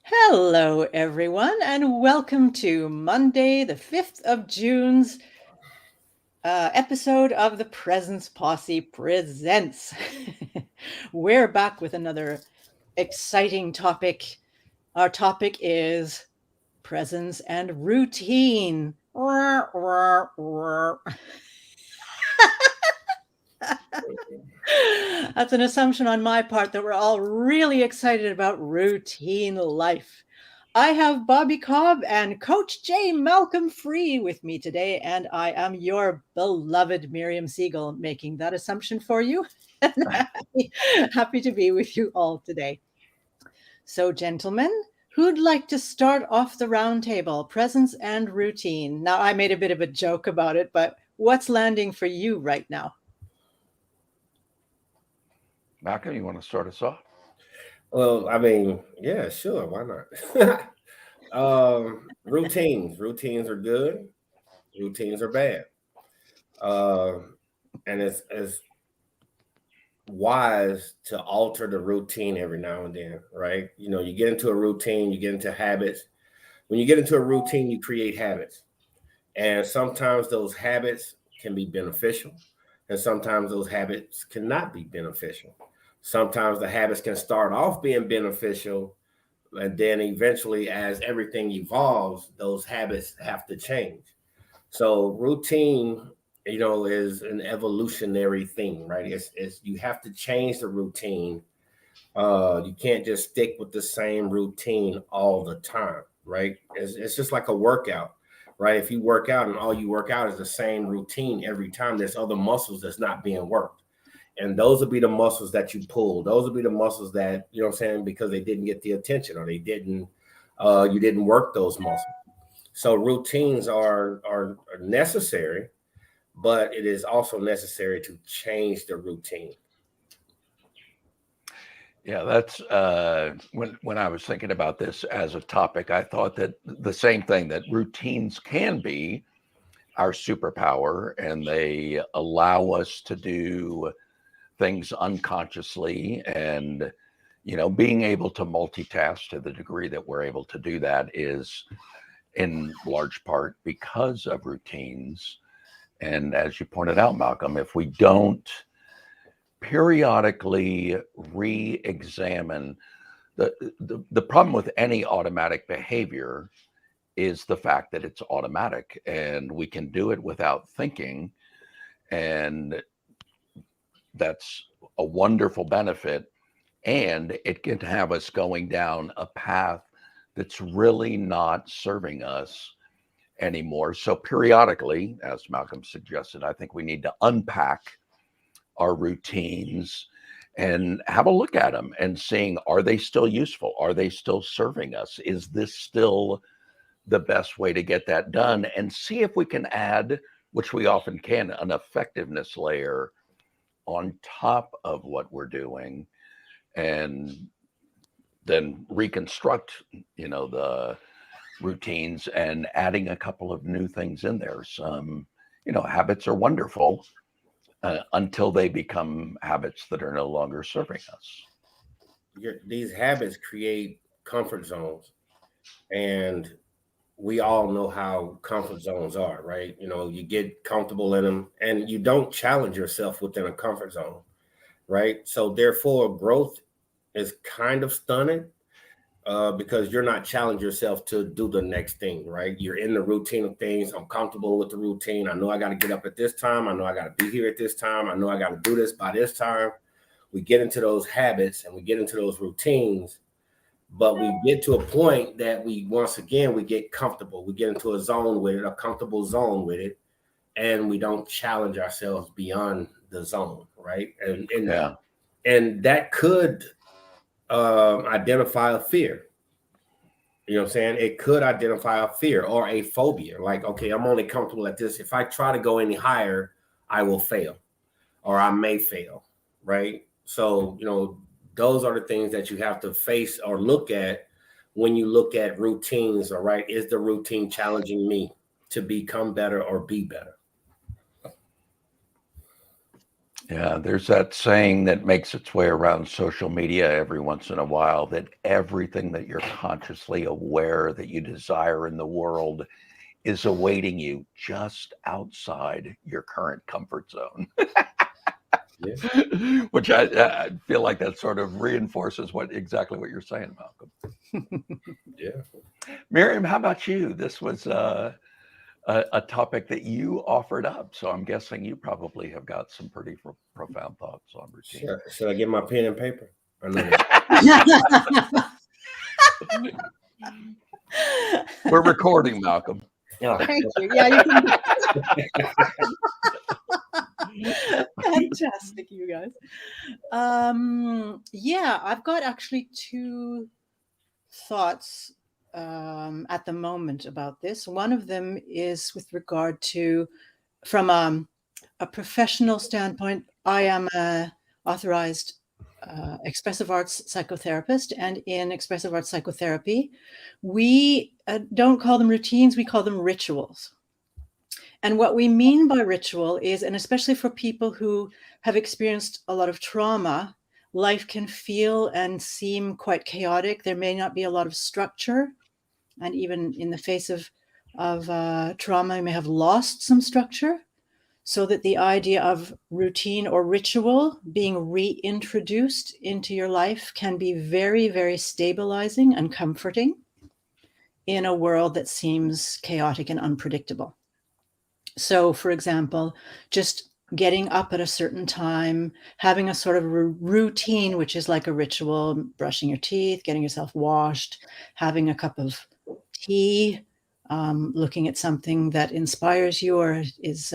Hello, everyone, and welcome to Monday, the 5th of June's episode of the Presence Posse Presents. We're back with another exciting topic. Our topic is presence and routine. That's an assumption on my part that we're all really excited about routine life. I have Bobby Cobb and Coach J. Malcolm Free with me today, and I am your beloved Miriam Siegel making that assumption for you. And happy to be with you all today. So, gentlemen, who'd like to start off the roundtable, presence and routine? Now, I made a bit of a joke about it, but what's landing for you right now? Malcolm, you want to start us off? Well, I mean, yeah, sure, why not? Routines are good. Routines are bad. Uh, and it's wise to alter the routine every now and then, right? You know, you get into a routine, you get into habits. When you get into a routine, you create habits, and sometimes those habits can be beneficial, and sometimes those habits cannot be beneficial. Sometimes the habits can start off being beneficial, and then eventually, as everything evolves, those habits have to change. So routine, is an evolutionary thing, right? It's you have to change the routine. You can't just stick with the same routine all the time, right? It's just like a workout, right? If you work out and all you work out is the same routine every time, there's other muscles that's not being worked. And those will be the muscles that you pull. Those will be the muscles that, you know what I'm saying, because they didn't get the attention, or they didn't you didn't work those muscles. So routines are necessary, but it is also necessary to change the routine. Yeah, that's when I was thinking about this as a topic, I thought that the same thing, that routines can be our superpower and they allow us to do things unconsciously. And being able to multitask to the degree that we're able to do that is in large part because of routines. And as you pointed out, Malcolm, if we don't periodically re-examine the problem with any automatic behavior is the fact that it's automatic and we can do it without thinking, and that's a wonderful benefit, and it can have us going down a path that's really not serving us anymore. So periodically, as Malcolm suggested, I think we need to unpack our routines and have a look at them and seeing, are they still useful? Are they still serving us? Is this still the best way to get that done? And see if we can add, which we often can, an effectiveness layer on top of what we're doing, and then reconstruct, the routines and adding a couple of new things in there. Some, habits are wonderful until they become habits that are no longer serving us. These habits create comfort zones, and we all know how comfort zones are, right? You know, you get comfortable in them and you don't challenge yourself within a comfort zone, right? So therefore, growth is kind of stunted, because you're not challenging yourself to do the next thing, right? You're in the routine of things. I'm comfortable with the routine. I know I got to get up at this time. I know I got to be here at this time. I know I got to do this by this time. We get into those habits and we get into those routines, but we get to a point that once again, we get comfortable. We get into a zone with it, a comfortable zone with it, and we don't challenge ourselves beyond the zone, right? Yeah. And that could identify a fear. You know what I'm saying? It could identify a fear or a phobia. Like, okay, I'm only comfortable at this. If I try to go any higher, I will fail, or I may fail, right? So, those are the things that you have to face or look at when you look at routines. All right, is the routine challenging me to become better or be better? Yeah, there's that saying that makes its way around social media every once in a while, that everything that you're consciously aware that you desire in the world is awaiting you just outside your current comfort zone. Yeah. Which I feel like that sort of reinforces exactly what you're saying, Malcolm. Yeah. Miriam, how about you? This was a topic that you offered up, so I'm guessing you probably have got some pretty profound thoughts on routine. Should I get my pen and paper? I know We're recording, Malcolm. Yeah. Thank you. Yeah, you can. Fantastic, you guys. Yeah, I've got actually two thoughts at the moment about this. One of them is with regard to, from a professional standpoint, I am a authorized expressive arts psychotherapist, and in expressive arts psychotherapy, we don't call them routines, we call them rituals. And what we mean by ritual is, and especially for people who have experienced a lot of trauma, life can feel and seem quite chaotic. There may not be a lot of structure. And even in the face of trauma, you may have lost some structure. So that the idea of routine or ritual being reintroduced into your life can be very, very stabilizing and comforting in a world that seems chaotic and unpredictable. So, for example, just getting up at a certain time, having a sort of routine, which is like a ritual, brushing your teeth, getting yourself washed, having a cup of tea, looking at something that inspires you or is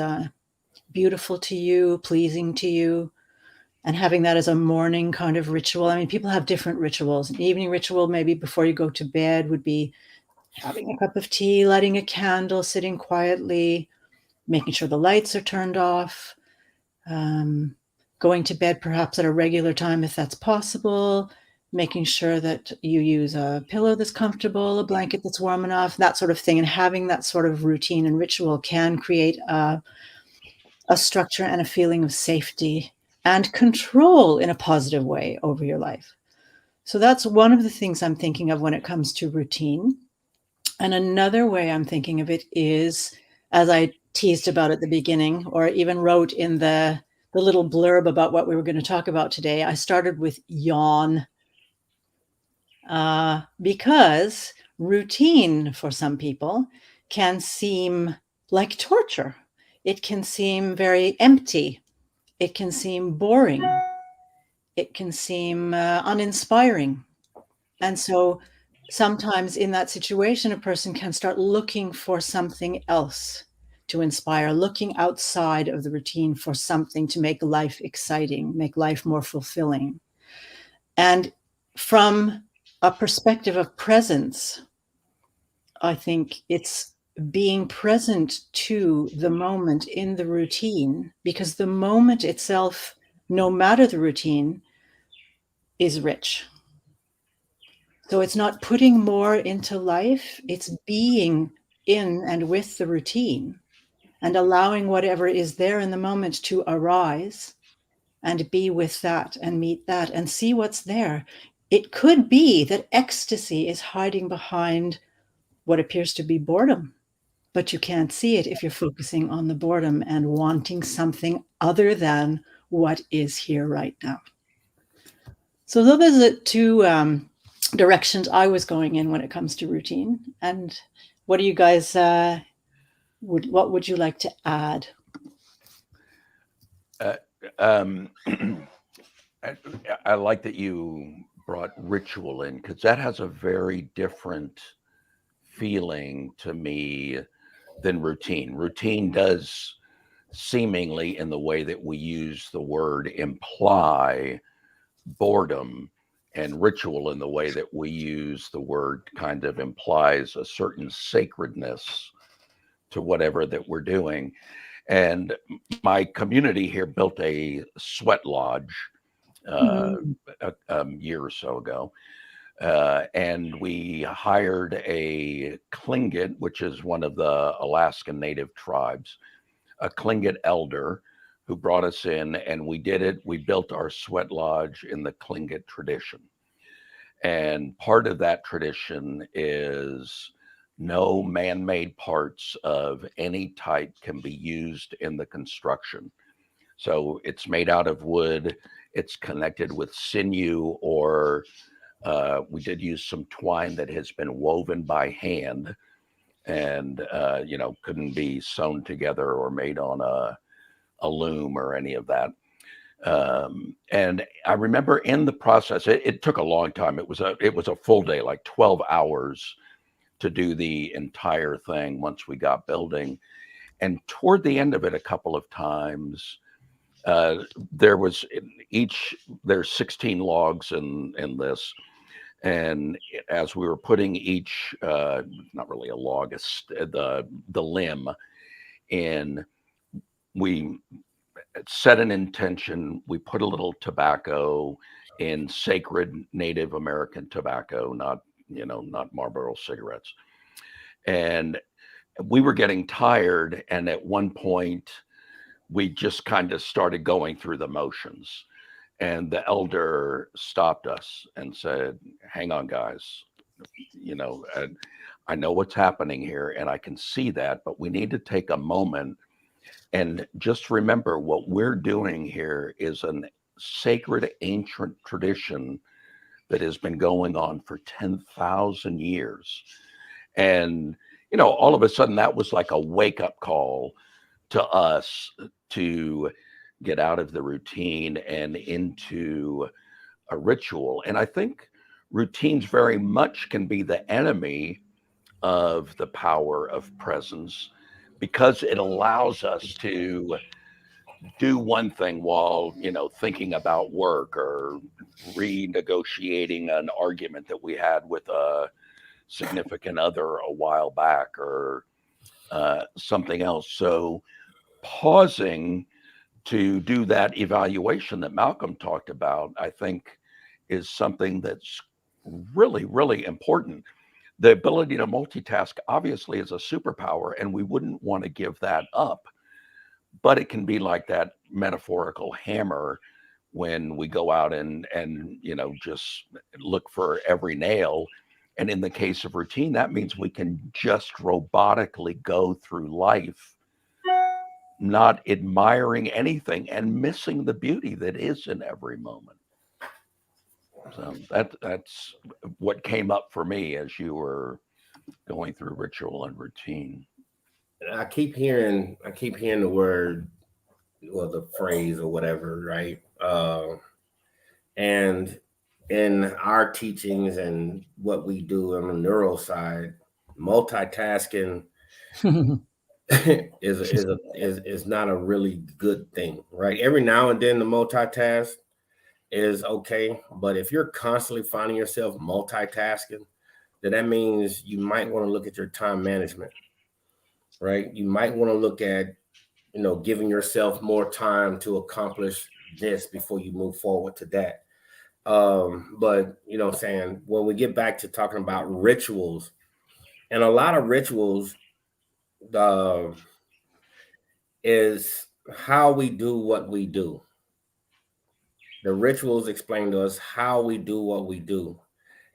beautiful to you, pleasing to you, and having that as a morning kind of ritual. I mean, people have different rituals. An evening ritual, maybe before you go to bed, would be having a cup of tea, lighting a candle, sitting quietly, making sure the lights are turned off, going to bed perhaps at a regular time if that's possible, making sure that you use a pillow that's comfortable, a blanket that's warm enough, that sort of thing. And having that sort of routine and ritual can create a structure and a feeling of safety and control in a positive way over your life. So that's one of the things I'm thinking of when it comes to routine. And another way I'm thinking of it is, as I teased about at the beginning, or even wrote in the little blurb about what we were going to talk about today, I started with yawn. Because routine for some people can seem like torture. It can seem very empty. It can seem boring. It can seem uninspiring. And so sometimes in that situation, a person can start looking for something else to inspire, looking outside of the routine for something to make life exciting, make life more fulfilling. And from a perspective of presence, I think it's being present to the moment in the routine, because the moment itself, no matter the routine, is rich. So it's not putting more into life, it's being in and with the routine and allowing whatever is there in the moment to arise and be with that and meet that and see what's there. It could be that ecstasy is hiding behind what appears to be boredom, but you can't see it if you're focusing on the boredom and wanting something other than what is here right now. So those are the two directions I was going in when it comes to routine. And what do you guys, what would you like to add? I like that you brought ritual in, because that has a very different feeling to me than routine. Routine does seemingly, in the way that we use the word, imply boredom, and ritual in the way that we use the word kind of implies a certain sacredness to whatever that we're doing. And my community here built a sweat lodge a year or so ago. And we hired a Tlingit, which is one of the Alaskan native tribes, a Tlingit elder who brought us in, and we did it. We built our sweat lodge in the Tlingit tradition. And part of that tradition is no man-made parts of any type can be used in the construction. So it's made out of wood. It's connected with sinew, or we did use some twine that has been woven by hand, and couldn't be sewn together or made on a loom or any of that. And I remember in the process, it took a long time. It was a full day, like 12 hours to do the entire thing once we got building. And toward the end of it, a couple of times, there's 16 logs in this. And as we were putting each, not really a log, the limb in, we set an intention. We put a little tobacco in, sacred Native American tobacco, not Marlboro cigarettes. And we were getting tired. And at one point, we just kind of started going through the motions. And the elder stopped us and said, "Hang on, guys. I know what's happening here, and I can see that, but we need to take a moment and just remember what we're doing here is a sacred ancient tradition that has been going on for 10,000 years." And, all of a sudden that was like a wake up call to us to get out of the routine and into a ritual. And I think routines very much can be the enemy of the power of presence, because it allows us to do one thing while thinking about work or renegotiating an argument that we had with a significant other a while back, or something else. So pausing to do that evaluation that Malcolm talked about, I think, is something that's really, really important. The ability to multitask obviously is a superpower, and we wouldn't want to give that up. But it can be like that metaphorical hammer when we go out and just look for every nail. And in the case of routine, that means we can just robotically go through life, not admiring anything and missing the beauty that is in every moment. So that's what came up for me as you were going through ritual and routine. I keep hearing the word, or the phrase, or whatever, right? And in our teachings and what we do on the neuro side, multitasking is not a really good thing, right? Every now and then the multitask is okay, but if you're constantly finding yourself multitasking, then that means you might want to look at your time management, right? You might want to look at giving yourself more time to accomplish this before you move forward to that. But what I'm saying, when we get back to talking about rituals, and a lot of rituals is how we do what we do. The rituals explain to us how we do what we do,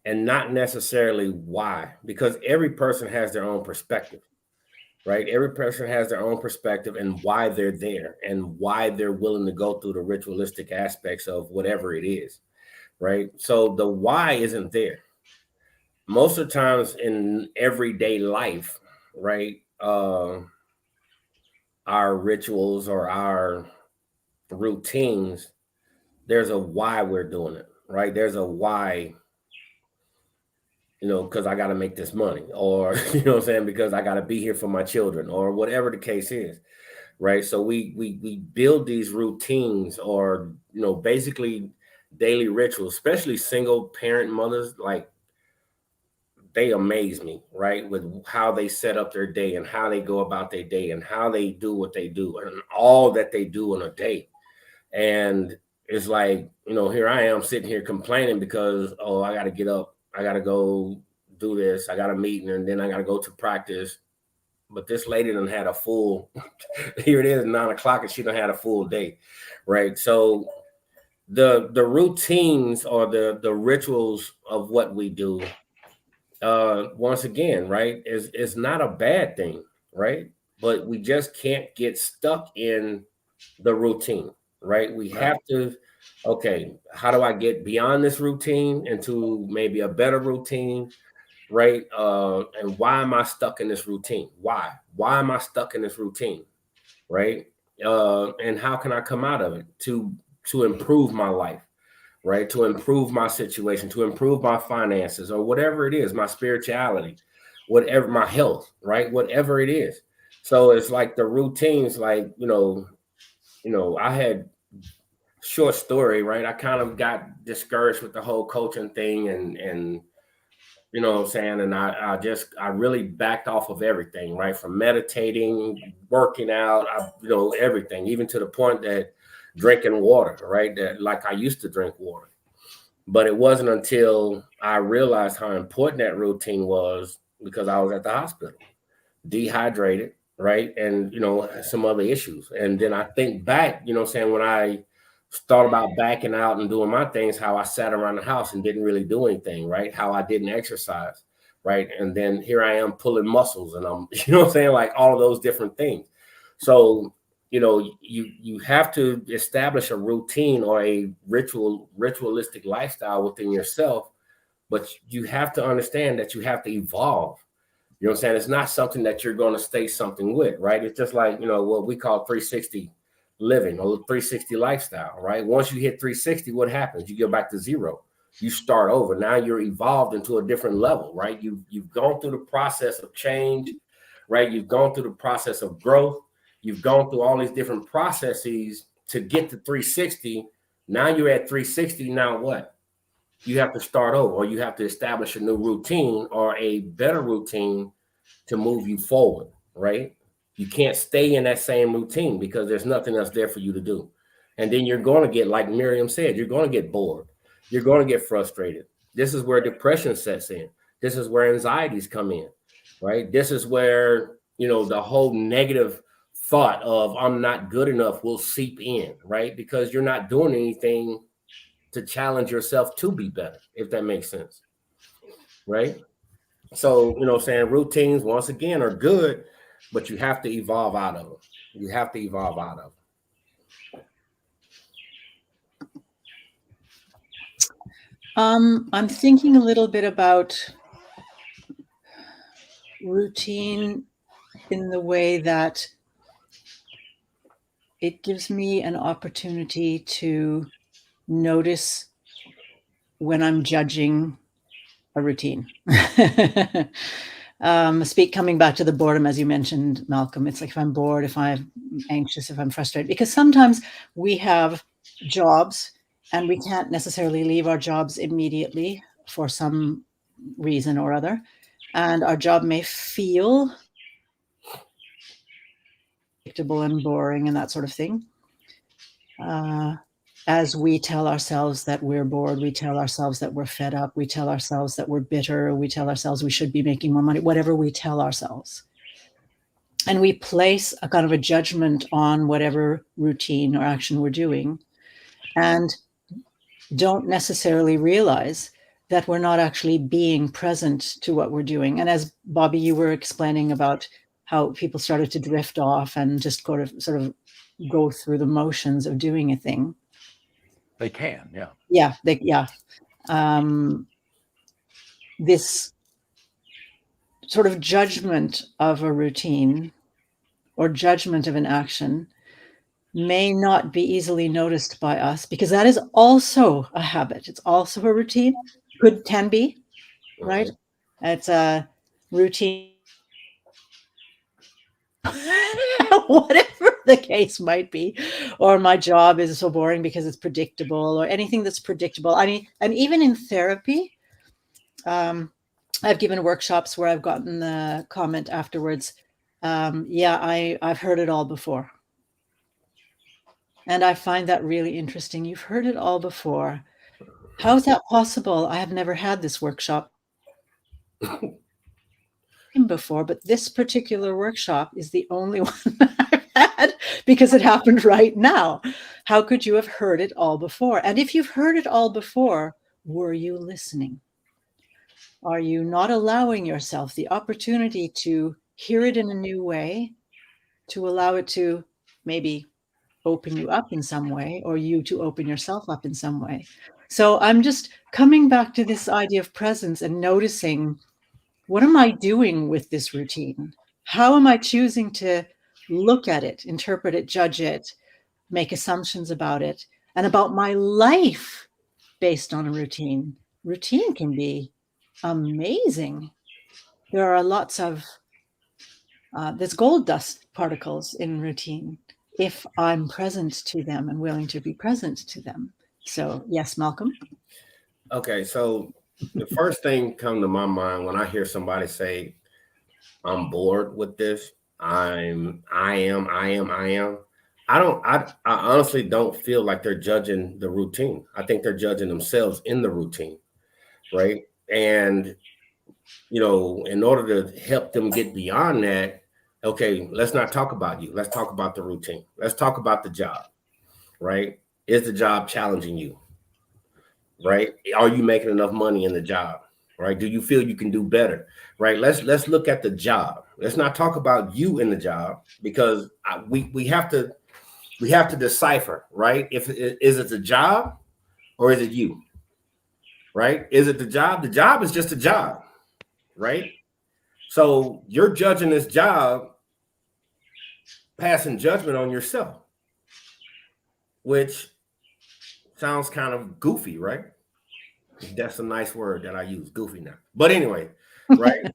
and not necessarily why, because every person has their own perspective, right? Every person has their own perspective and why they're there and why they're willing to go through the ritualistic aspects of whatever it is, right? So the why isn't there. Most of the times in everyday life, right? Our rituals or our routines, there's a why we're doing it, right? There's a why, because I got to make this money, or, because I got to be here for my children, or whatever the case is, right? So we build these routines, or, basically daily rituals, especially single parent mothers, like, they amaze me, right? With how they set up their day and how they go about their day and how they do what they do and all that they do in a day. And it's like, here I am sitting here complaining because, oh, I got to get up. I got to go do this. I got a meeting, and then I got to go to practice. but this lady done had a full, here it is, 9 o'clock, and she done had a full day, right? So the routines or the rituals of what we do, once again, right, is not a bad thing, right? But we just can't get stuck in the routine, right? We Right. have to, okay, how do I get beyond this routine into maybe a better routine, right? And why am I stuck in this routine? Why am I stuck in this routine, right? And how can I come out of it to improve my life, right? To improve my situation, to improve my finances, or whatever it is, my spirituality, whatever, my health, right? Whatever it is. So it's like the routines, like, I had, short story, right? I kind of got discouraged with the whole coaching thing, and you know what I'm saying? And I really backed off of everything, right? From meditating, working out, everything, even to the point that drinking water, right? That, like, I used to drink water. But it wasn't until I realized how important that routine was, because I was at the hospital, dehydrated, right? And, some other issues. And then I think back, when I thought about backing out and doing my things, how I sat around the house and didn't really do anything, right? How I didn't exercise, right? And then here I am pulling muscles, and I'm, like all of those different things. So, you have to establish a routine or a ritualistic lifestyle within yourself, but you have to understand that you have to evolve. You know what I'm saying? It's not something that you're going to stay something with, right? It's just like, what we call 360 living or 360 lifestyle, right? Once you hit 360, what happens? You go back to zero. You start over. Now you're evolved into a different level, right? You've gone through the process of change, right? You've gone through the process of growth. You've gone through all these different processes to get to 360. Now you're at 360. Now what? You have to start over, or you have to establish a new routine or a better routine to move you forward, right? You can't stay in that same routine because there's nothing else there for you to do. And then you're going to get, like Miriam said, you're going to get bored. You're going to get frustrated. This is where depression sets in. This is where anxieties come in, right? This is where, the whole negative thought of I'm not good enough will seep in, right? Because you're not doing anything to challenge yourself to be better, if that makes sense, right? So, saying routines, once again, are good, but you have to evolve out of them. You have to evolve out of them. I'm thinking a little bit about routine in the way that it gives me an opportunity to notice when I'm judging a routine. Coming back to the boredom, as you mentioned, Malcolm, it's like if I'm bored, if I'm anxious, if I'm frustrated, because sometimes we have jobs and we can't necessarily leave our jobs immediately for some reason or other. And our job may feel predictable and boring and that sort of thing. As we tell ourselves that we're bored, we tell ourselves that we're fed up, we tell ourselves that we're bitter, we tell ourselves we should be making more money, whatever we tell ourselves. And we place a kind of a judgment on whatever routine or action we're doing, and don't necessarily realize that we're not actually being present to what we're doing. And as Bobby, you were explaining about how people started to drift off and just go through the motions of doing a thing. They can, yeah. Yeah. This sort of judgment of a routine or judgment of an action may not be easily noticed by us, because that is also a habit. It's also a routine. Can be, right? It's a routine. Whatever the case might be, or my job is so boring because it's predictable, or anything that's predictable. I mean, and even in therapy, I've given workshops where I've gotten the comment afterwards, I've heard it all before. And I find that really interesting. You've heard it all before. How is that possible? I have never had this workshop. before, but this particular workshop is the only one that I've had because it happened right now. How could you have heard it all before? And if you've heard it all before, were you listening? Are you not allowing yourself the opportunity to hear it in a new way, to allow it to maybe open you up in some way, or you to open yourself up in some way? So I'm just coming back to this idea of presence and noticing, what am I doing with this routine? How am I choosing to look at it, interpret it, judge it, make assumptions about it, and about my life based on a routine? Routine can be amazing. There are lots of, there's gold dust particles in routine if I'm present to them and willing to be present to them. So yes, Malcolm. Okay, so the first thing come to my mind when I hear somebody say, I'm bored with this, I am. I honestly don't feel like they're judging the routine. I think they're judging themselves in the routine, right? And in order to help them get beyond that, okay, let's not talk about you. Let's talk about the routine. Let's talk about the job, right? Is the job challenging you? Right? Are you making enough money in the job? Right? Do you feel you can do better? Right? Let's look at the job. Let's not talk about you in the job, because we have to decipher, right? Is it the job or is it you? Right? Is it the job? The job is just a job, right? So you're judging this job, passing judgment on yourself, which sounds kind of goofy, right? That's a nice word that I use, goofy now. But anyway, right?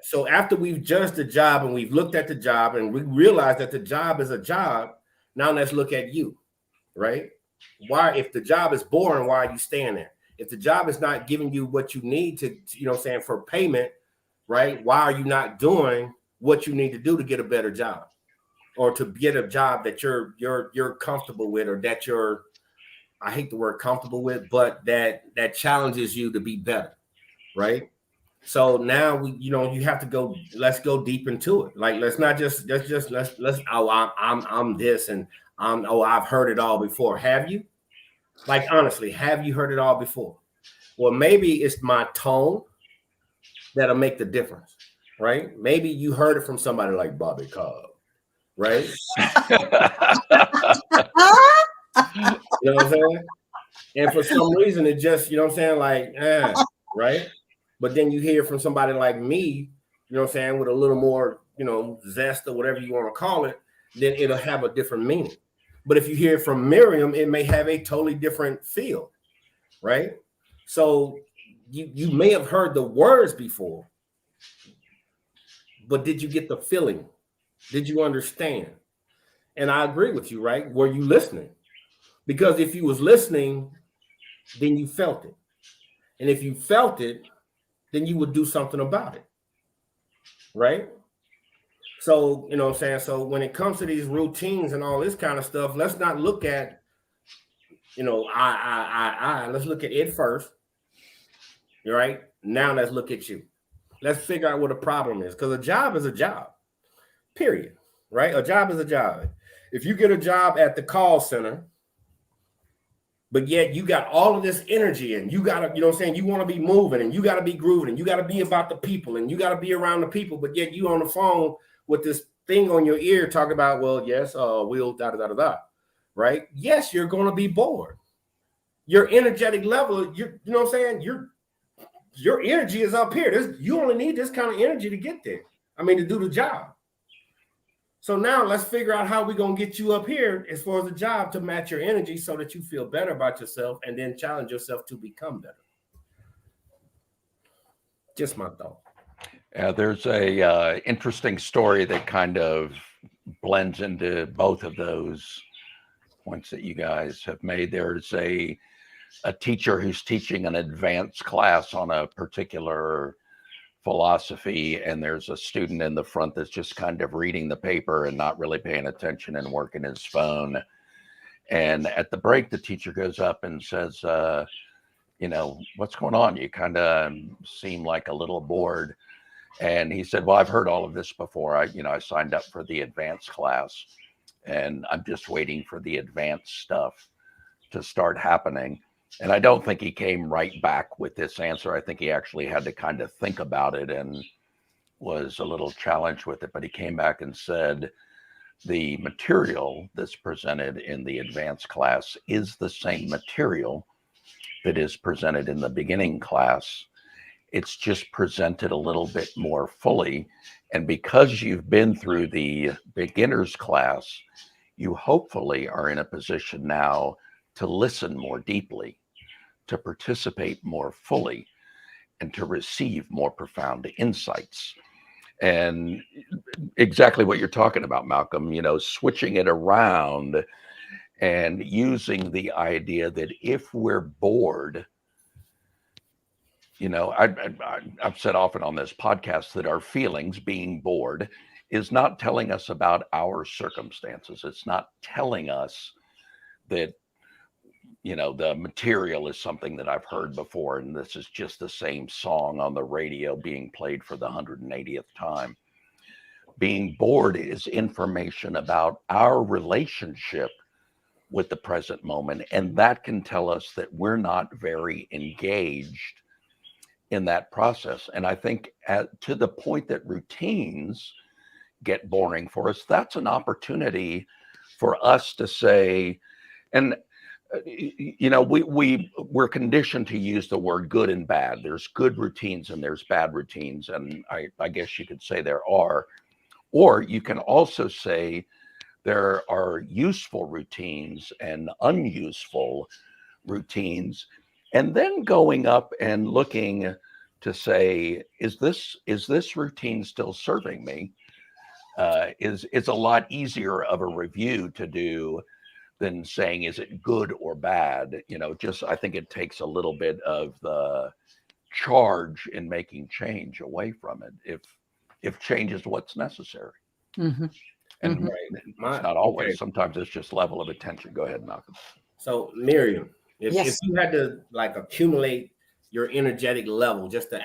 So after we've judged the job and we've looked at the job and we realize that the job is a job, now let's look at you, right? Why, if the job is boring, why are you staying there? If the job is not giving you what you need to, for payment, right? Why are you not doing what you need to do to get a better job, or to get a job that you're comfortable with, or that you're, I hate the word comfortable with, but that challenges you to be better, right? So now you have to go. Let's go deep into it. Like, let's I'm this and I've heard it all before. Have you? Like, honestly, have you heard it all before? Well, maybe it's my tone that'll make the difference, right? Maybe you heard it from somebody like Bobby Cobb, right? You know what I'm saying? And for some reason, it just, right? But then you hear from somebody like me, with a little more, zest or whatever you want to call it, then it'll have a different meaning. But if you hear from Miriam, it may have a totally different feel, right? So you may have heard the words before, but did you get the feeling? Did you understand? And I agree with you, right? Were you listening? Because if you was listening, then you felt it. And if you felt it, then you would do something about it, right? So, so when it comes to these routines and all this kind of stuff, let's not look at, let's look at it first, right? Now let's look at you. Let's figure out what the problem is, because a job is a job, period, right? A job is a job. If you get a job at the call center, but yet you got all of this energy and you got to, you want to be moving and you got to be grooving and you got to be about the people and you got to be around the people, but yet you on the phone with this thing on your ear talking about, well, yes, we'll da, right? Yes, you're going to be bored. Your energetic level, your energy is up here. You only need this kind of energy to get there. To do the job. So now let's figure out how we're going to get you up here as far as the job to match your energy so that you feel better about yourself and then challenge yourself to become better. Just my thought. Yeah, there's a interesting story that kind of blends into both of those points that you guys have made. There's a teacher who's teaching an advanced class on a particular philosophy, and there's a student in the front that's just kind of reading the paper and not really paying attention and working his phone. And at the break, the teacher goes up and says, what's going on? You kind of seem like a little bored. And he said, well, I've heard all of this before. I signed up for the advanced class, and I'm just waiting for the advanced stuff to start happening. And I don't think he came right back with this answer. I think he actually had to kind of think about it and was a little challenged with it. But he came back and said, the material that's presented in the advanced class is the same material that is presented in the beginning class. It's just presented a little bit more fully. And because you've been through the beginner's class, you hopefully are in a position now to listen more deeply, to participate more fully, and to receive more profound insights. And exactly what you're talking about, Malcolm, switching it around and using the idea that if we're bored, I've said often on this podcast that our feelings, being bored, is not telling us about our circumstances. It's not telling us that, the material is something that I've heard before, and this is just the same song on the radio being played for the 180th time. Being bored is information about our relationship with the present moment, and that can tell us that we're not very engaged in that process. And I think to the point that routines get boring for us, that's an opportunity for us to say, and we're conditioned to use the word good and bad. There's good routines and there's bad routines, and I guess you could say there are. Or you can also say there are useful routines and unuseful routines, and then going up and looking to say, is this routine still serving me? Is a lot easier of a review to do than saying, is it good or bad? I think it takes a little bit of the charge in making change away from it, if change is what's necessary. Mm-hmm. And Mm-hmm. it's not always. Okay. Sometimes it's just level of attention. Go ahead, Malcolm. So Miriam, Yes. if you had to accumulate your energetic level, just on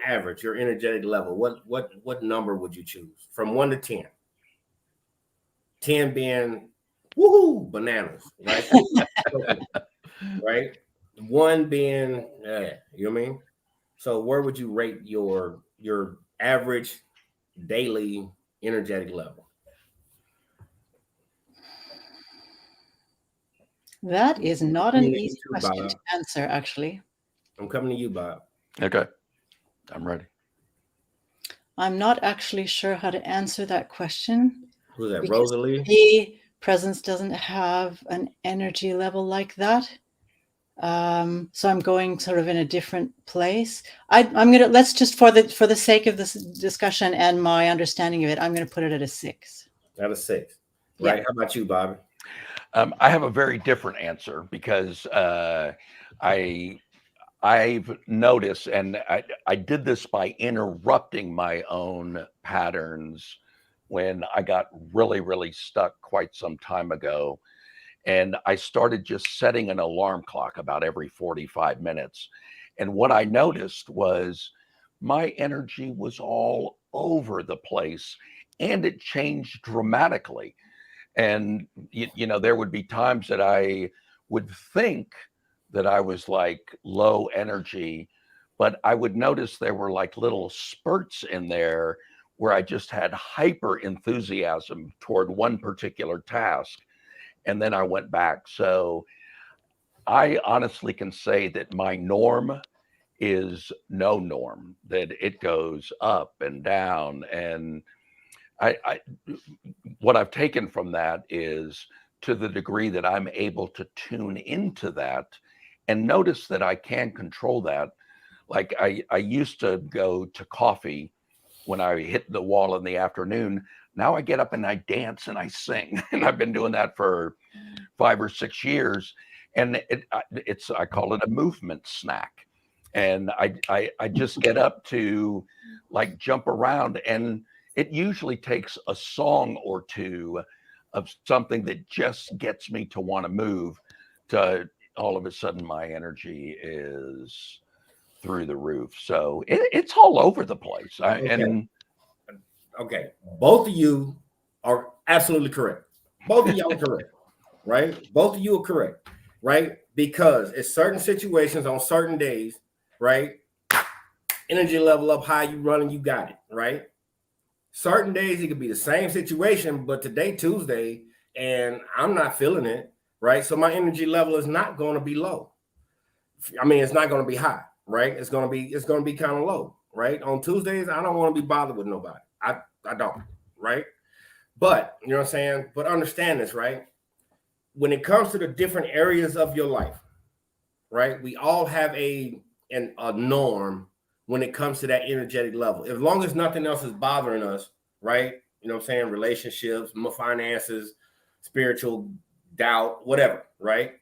average, your energetic level, what number would you choose from 1 to 10? 10 being woohoo, bananas, right? Right? 1 being, you know what I mean? So where would you rate your average daily energetic level? That is not an easy question to answer, actually. I'm coming to you, Bob. Okay. I'm ready. I'm not actually sure how to answer that question. Who's that, Rosalie? The Presence doesn't have an energy level like that. So I'm going sort of in a different place. Let's just for the sake of this discussion and my understanding of it, I'm going to put it at a 6. At a 6, right? Yeah. How about you, Bobby? I have a very different answer because I've noticed, and I did this by interrupting my own patterns when I got really, really stuck quite some time ago. And I started just setting an alarm clock about every 45 minutes. And what I noticed was my energy was all over the place, and it changed dramatically. And, there would be times that I would think that I was like low energy, but I would notice there were like little spurts in there where I just had hyper enthusiasm toward one particular task. And then I went back. So I honestly can say that my norm is no norm, that it goes up and down. And what I've taken from that is, to the degree that I'm able to tune into that and notice that I can control that. Like I used to go to coffee when I hit the wall in the afternoon. Now I get up and I dance and I sing. And I've been doing that for 5 or 6 years. And I call it a movement snack. And I just get up to like jump around, and it usually takes a song or two of something that just gets me to want to move, to all of a sudden my energy is through the roof. So it's all over the place. Okay. Both of you are absolutely correct. Both of y'all are correct, right? Both of you are correct, right? Because it's certain situations on certain days, right? Energy level up high, you running, you got it, right? Certain days it could be the same situation, but today, Tuesday, and I'm not feeling it, right? So my energy level is not going to be low. I mean, it's not going to be high, right? It's going to be kind of low, right? On Tuesdays, I don't want to be bothered with nobody. I don't, right? But you know what I'm saying? But understand this, right? When it comes to the different areas of your life, right? We all have a norm when it comes to that energetic level. As long as nothing else is bothering us, right? You know what I'm saying? Relationships, finances, spiritual doubt, whatever, right?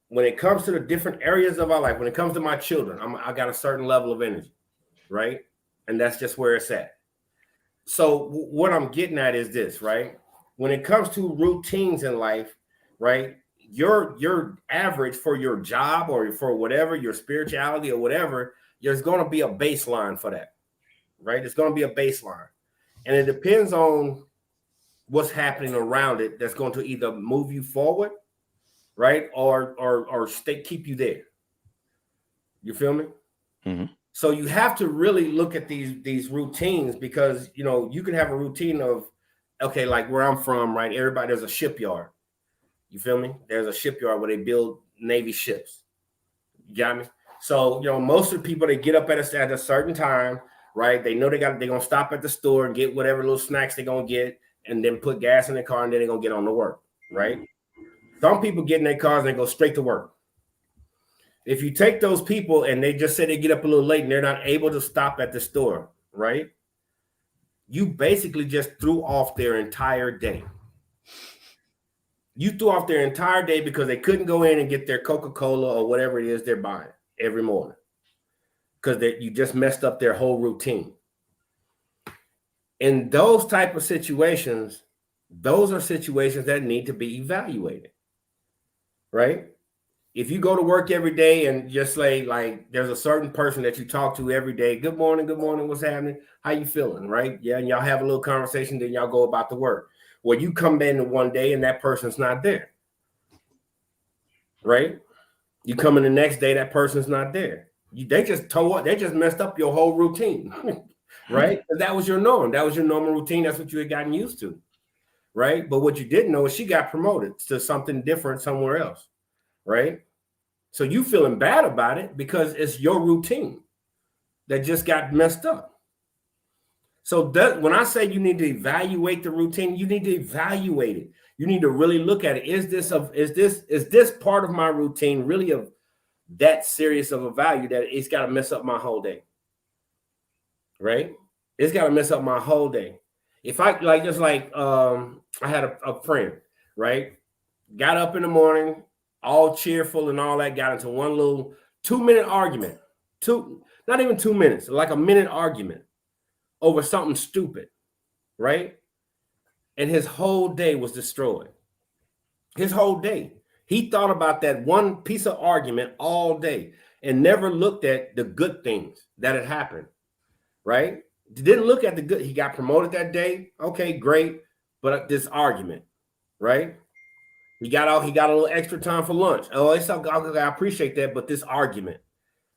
When it comes to the different areas of our life, when it comes to my children, I got a certain level of energy, right? And that's just where it's at. So what I'm getting at is this, right? When it comes to routines in life, right? Your average for your job or for whatever, your spirituality or whatever, there's going to be a baseline for that, right? There's going to be a baseline. And it depends on what's happening around it that's going to either move you forward, right? Or keep you there. You feel me? Mm-hmm. So you have to really look at these routines because, you know, you can have a routine of, okay, like where I'm from, right? Everybody, there's a shipyard. You feel me? There's a shipyard where they build Navy ships. You got me? So, you know, most of the people, they get up at a certain time, right? They know they're going to stop at the store and get whatever little snacks they're going to get and then put gas in their car and then they're going to get on to work, right? Some people get in their cars and they go straight to work. If you take those people and they just say they get up a little late and they're not able to stop at the store, right? You basically just threw off their entire day. You threw off their entire day because they couldn't go in and get their Coca-Cola or whatever it is they're buying every morning because you just messed up their whole routine. In those type of situations, those are situations that need to be evaluated, right? If you go to work every day and just say, like, there's a certain person that you talk to every day, good morning, what's happening? How you feeling, right? Yeah, and y'all have a little conversation, then y'all go about the work. Well, you come in one day and that person's not there, right? You come in the next day, that person's not there. They just messed up your whole routine, right? That was your norm. That was your normal routine. That's what you had gotten used to, right? But what you didn't know is she got promoted to something different somewhere else, right? So you feeling bad about it because it's your routine that just got messed up. So when I say you need to evaluate the routine, you need to evaluate it. You need to really look at it. Is this part of my routine really of that serious of a value that it's got to mess up my whole day? Right? It's got to mess up my whole day. If I I had a friend, right? Got up in the morning, all cheerful and all that, got into one little 2-minute argument. Not even 2 minutes, like a minute argument over something stupid, right? And his whole day was destroyed. His whole day. He thought about that one piece of argument all day and never looked at the good things that had happened, right? Didn't look at the good. He got promoted that day. Okay, great. But this argument, right? He got a little extra time for lunch. Oh, I appreciate that, but this argument,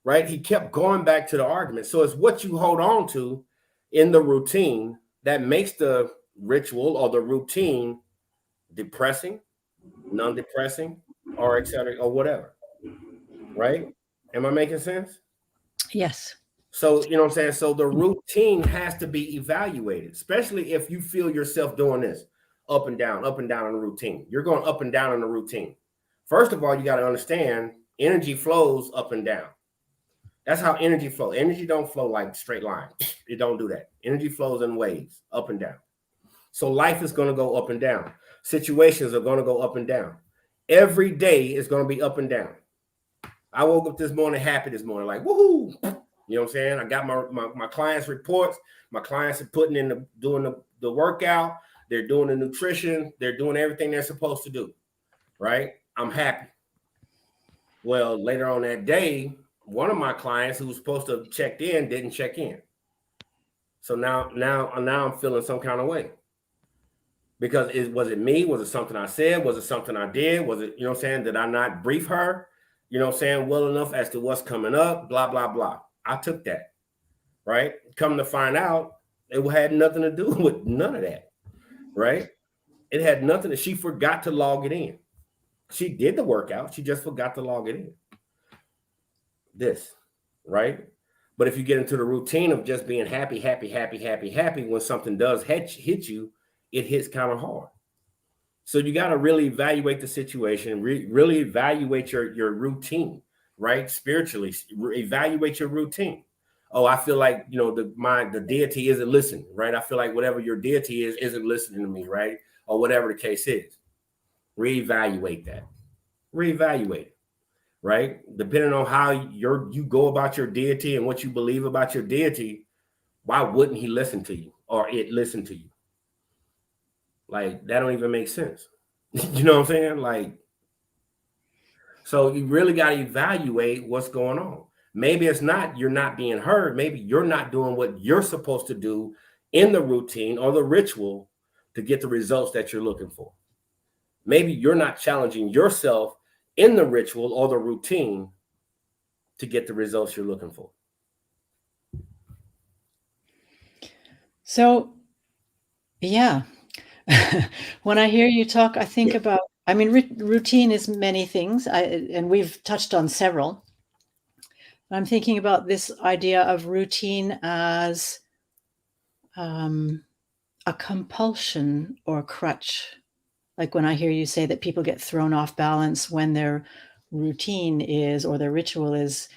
right? He kept going back to the argument. So it's what you hold on to in the routine that makes the ritual or the routine depressing, non-depressing, or et cetera, or whatever, right? Am I making sense? Yes. So, you know what I'm saying? So the routine has to be evaluated, especially if you feel yourself doing this up and down in the routine. You're going up and down in the routine. First of all, you got to understand energy flows up and down. That's how energy flows. Energy don't flow like straight line. It don't do that. Energy flows in waves, up and down. So life is going to go up and down. Situations are going to go up and down. Every day is going to be up and down. I woke up this morning happy this morning, like, woohoo. You know what I'm saying? I got my clients' reports. My clients are doing the workout. They're doing the nutrition. They're doing everything they're supposed to do, right? I'm happy. Well, later on that day, one of my clients who was supposed to have checked in didn't check in. So now I'm feeling some kind of way. Because was it me? Was it something I said? Was it something I did? Was it, you know what I'm saying? Did I not brief her, you know what I'm saying, well enough as to what's coming up? Blah, blah, blah. I took that, right? Come to find out, it had nothing to do with none of that, right? It had nothing. She forgot to log it in. She did the workout. She just forgot to log it in. This, right? But if you get into the routine of just being happy, when something does hit you, it hits kind of hard. So you got to really evaluate the situation, really evaluate your routine, right? Spiritually, evaluate your routine. Oh, I feel like, you know, the deity isn't listening, right? I feel like whatever your deity isn't listening to me, right? Or whatever the case is. Reevaluate that. Reevaluate it, right? Depending on how you go about your deity and what you believe about your deity, why wouldn't he listen to you or it listen to you? Like, that don't even make sense. You know what I'm saying? Like, so you really got to evaluate what's going on. Maybe it's not you're not being heard. Maybe you're not doing what you're supposed to do in the routine or the ritual to get the results that you're looking for. Maybe you're not challenging yourself in the ritual or the routine to get the results you're looking for. So, yeah. When I hear you talk, I think about, I mean, routine is many things, and we've touched on several. I'm thinking about this idea of routine as a compulsion or crutch. Like when I hear you say that people get thrown off balance when their routine is or their ritual is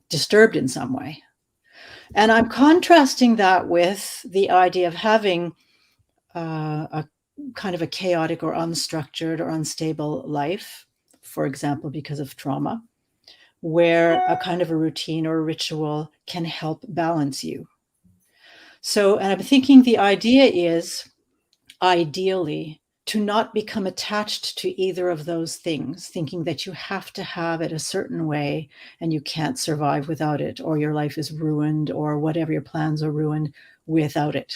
disturbed in some way. And I'm contrasting that with the idea of having a kind of a chaotic or unstructured or unstable life, for example, because of trauma, where a kind of a routine or a ritual can help balance you. So, and I'm thinking the idea is ideally to not become attached to either of those things, thinking that you have to have it a certain way and you can't survive without it, or your life is ruined, or whatever, your plans are ruined without it.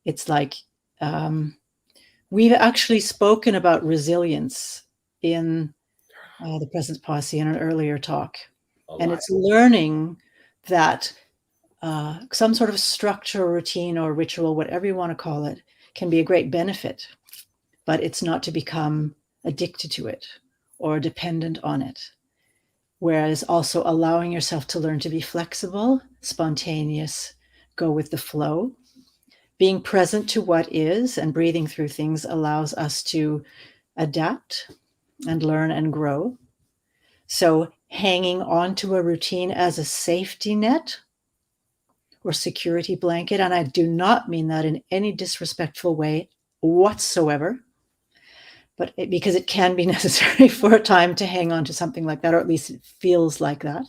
It's like we've actually spoken about resilience in the Presence Posse in an earlier talk. And it's learning that some sort of structure, routine, or ritual, whatever you want to call it, can be a great benefit, but it's not to become addicted to it or dependent on it. Whereas also allowing yourself to learn to be flexible, spontaneous, go with the flow. Being present to what is and breathing through things allows us to adapt and learn and grow. So hanging on to a routine as a safety net or security blanket, and I do not mean that in any disrespectful way whatsoever, but because it can be necessary for a time to hang on to something like that, or at least it feels like that,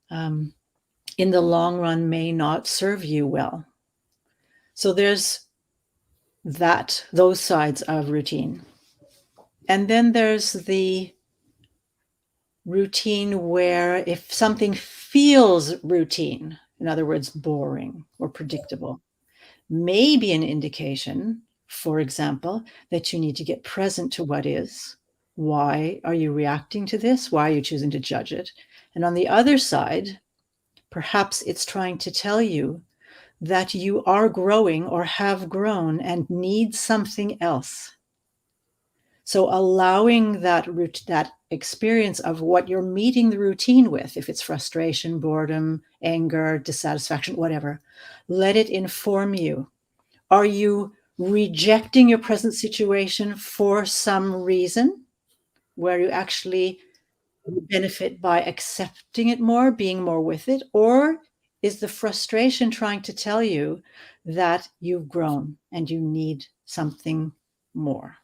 in the long run may not serve you well. So there's those sides of routine. And then there's the routine where if something feels routine, in other words, boring or predictable, may be an indication, for example, that you need to get present to what is. Why are you reacting to this? Why are you choosing to judge it? And on the other side, perhaps it's trying to tell you that you are growing or have grown and need something else. So allowing that experience of what you're meeting the routine with, if it's frustration, boredom, anger, dissatisfaction, whatever, let it inform you. Are you rejecting your present situation for some reason where you actually benefit by accepting it more, being more with it? Or is the frustration trying to tell you that you've grown and you need something more?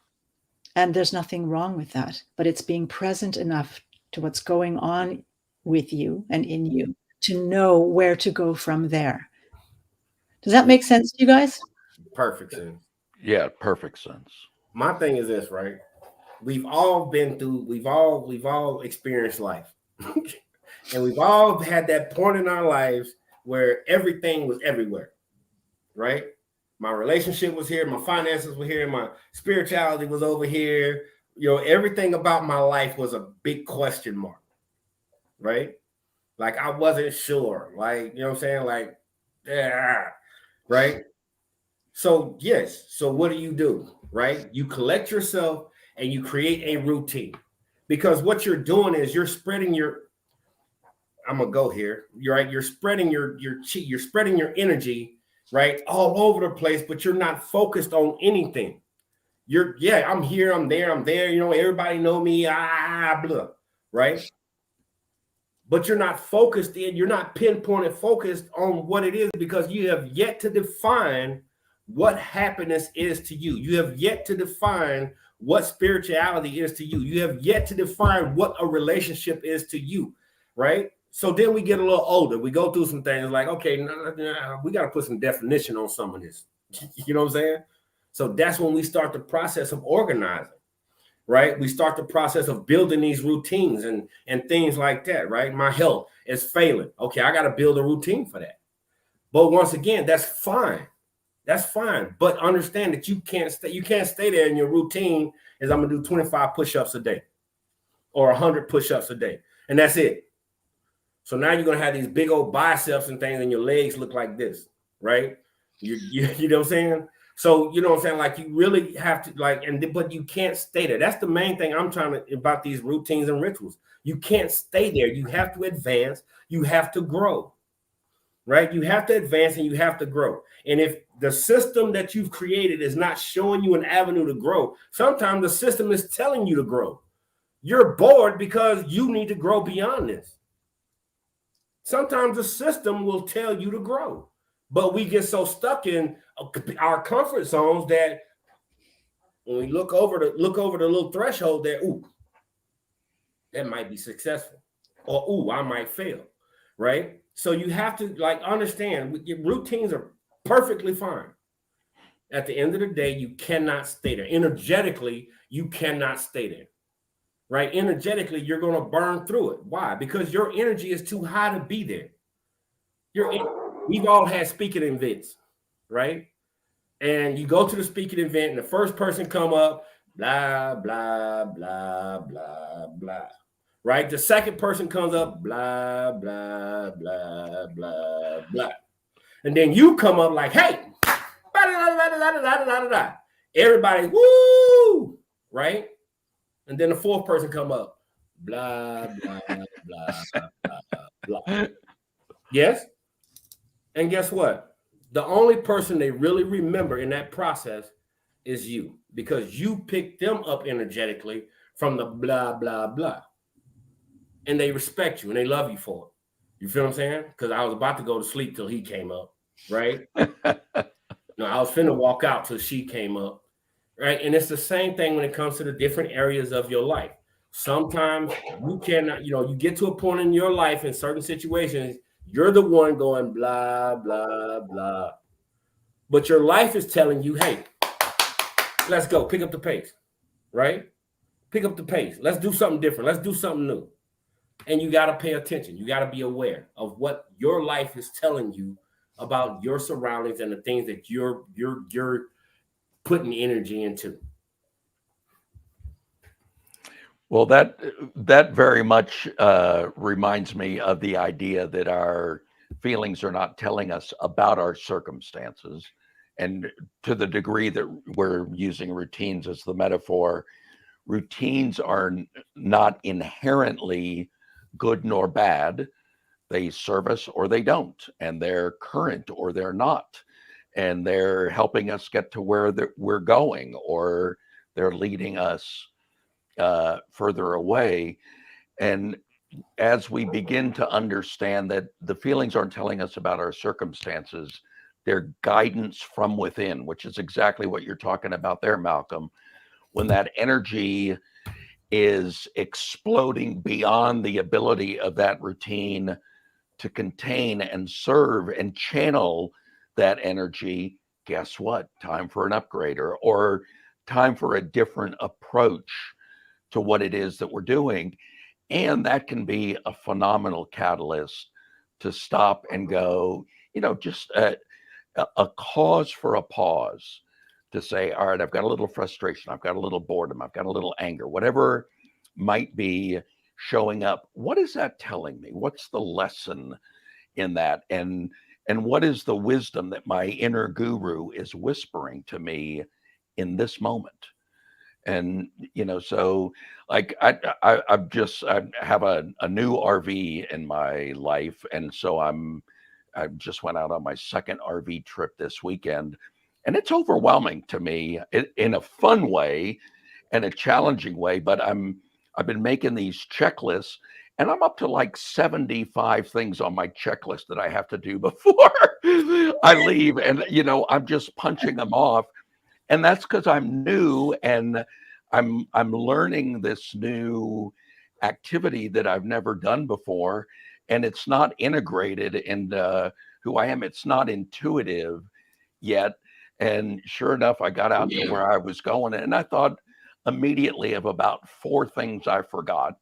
And there's nothing wrong with that, but it's being present enough to what's going on with you and in you to know where to go from there. Does that make sense to you guys? Perfect sense. Yeah, perfect sense. My thing is this, right? We've all been through, we've all experienced life. And we've all had that point in our lives where everything was everywhere, right? My relationship was here, my finances were here, my spirituality was over here. You know, everything about my life was a big question mark, right? Like I wasn't sure, like, you know what I'm saying? Like, yeah, right? So, yes. So, what do? Right? You collect yourself and you create a routine because what you're doing is you're spreading your, I'm gonna go here. You're right. You're spreading your chi, you're spreading your energy, right, all over the place, but you're not focused on anything. You're, yeah, I'm here, I'm there, I'm there. You know, everybody know me. Blah, right? But you're not focused in. You're not pinpointed, focused on what it is because you have yet to define what happiness is to you. You have yet to define what spirituality is to you. You have yet to define what a relationship is to you, right? So then we get a little older. We go through some things like, okay, we got to put some definition on some of this. You know what I'm saying? So that's when we start the process of organizing, right? We start the process of building these routines and things like that, right? My health is failing. Okay, I got to build a routine for that. But once again, that's fine. That's fine. But understand that you can't stay there in your routine is I'm gonna do 25 push-ups a day or 100 push-ups a day. And that's it. So now you're gonna have these big old biceps and things, and your legs look like this, right? You know what I'm saying? So you know what I'm saying? Like you really have to like, but you can't stay there. That's the main thing I'm trying to about these routines and rituals. You can't stay there. You have to advance. You have to grow, right? You have to advance and you have to grow. And if the system that you've created is not showing you an avenue to grow, sometimes the system is telling you to grow. You're bored because you need to grow beyond this. Sometimes the system will tell you to grow, but we get so stuck in our comfort zones that when we look over the little threshold there, ooh, that might be successful, or ooh, I might fail, right? So you have to like understand your routines are perfectly fine. At the end of the day, you cannot stay there. Energetically, you cannot stay there, right? Energetically, you're going to burn through it. Why? Because your energy is too high to be there. We've all had speaking events, right? And you go to the speaking event, and the first person come up, blah, blah, blah, blah, blah, right? The second person comes up, blah, blah, blah, blah, blah. And then you come up like, hey, everybody, woo, right? And then the fourth person come up, blah, blah, blah, blah, blah. Yes? And guess what? The only person they really remember in that process is you, because you picked them up energetically from the blah, blah, blah. And they respect you and they love you for it. You feel what I'm saying? Because I was about to go to sleep till he came up, right? No, I was finna walk out till she came up, right? And it's the same thing when it comes to the different areas of your life. Sometimes you cannot, you get to a point in your life in certain situations, you're the one going blah, blah, blah. But your life is telling you, hey, let's go, pick up the pace, right? Pick up the pace. Let's do something different. Let's do something new. And you got to pay attention. You got to be aware of what your life is telling you about your surroundings and the things that you're putting energy into. Well, that very much reminds me of the idea that our feelings are not telling us about our circumstances. And to the degree that we're using routines as the metaphor, routines are not inherently good nor bad. They serve us or they don't, and they're current or they're not, and they're helping us get to where we're going, or they're leading us further away. And as we begin to understand that the feelings aren't telling us about our circumstances, they're guidance from within, which is exactly what you're talking about there, Malcolm. When that energy is exploding beyond the ability of that routine to contain and serve and channel that energy, guess what? Time for an upgrade or time for a different approach to what it is that we're doing. And that can be a phenomenal catalyst to stop and go, just a cause for a pause to say, all right, I've got a little frustration, I've got a little boredom, I've got a little anger, whatever might be showing up. What is that telling me? What's the lesson in that? And what is the wisdom that my inner guru is whispering to me in this moment? And so like I have a new RV in my life, and so I just went out on my second RV trip this weekend, and it's overwhelming to me in a fun way and a challenging way. But I've been making these checklists, and I'm up to like 75 things on my checklist that I have to do before I leave, and I'm just punching them off. And that's because I'm new, and I'm learning this new activity that I've never done before, and it's not integrated into who I am. It's not intuitive yet. And sure enough, I got out to where I was going, and I thought immediately of about 4 things I forgot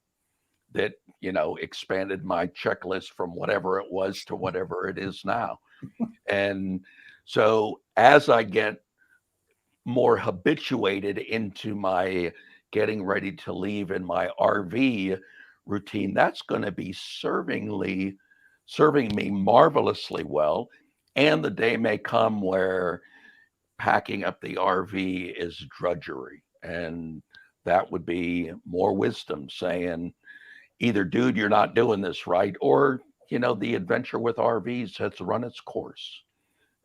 that expanded my checklist from whatever it was to whatever it is now. And so as I get more habituated into my getting ready to leave in my RV routine, that's going to be serving me marvelously well. And the day may come where packing up the RV is drudgery, and that would be more wisdom saying, either, dude, you're not doing this right, or the adventure with RVs has run its course,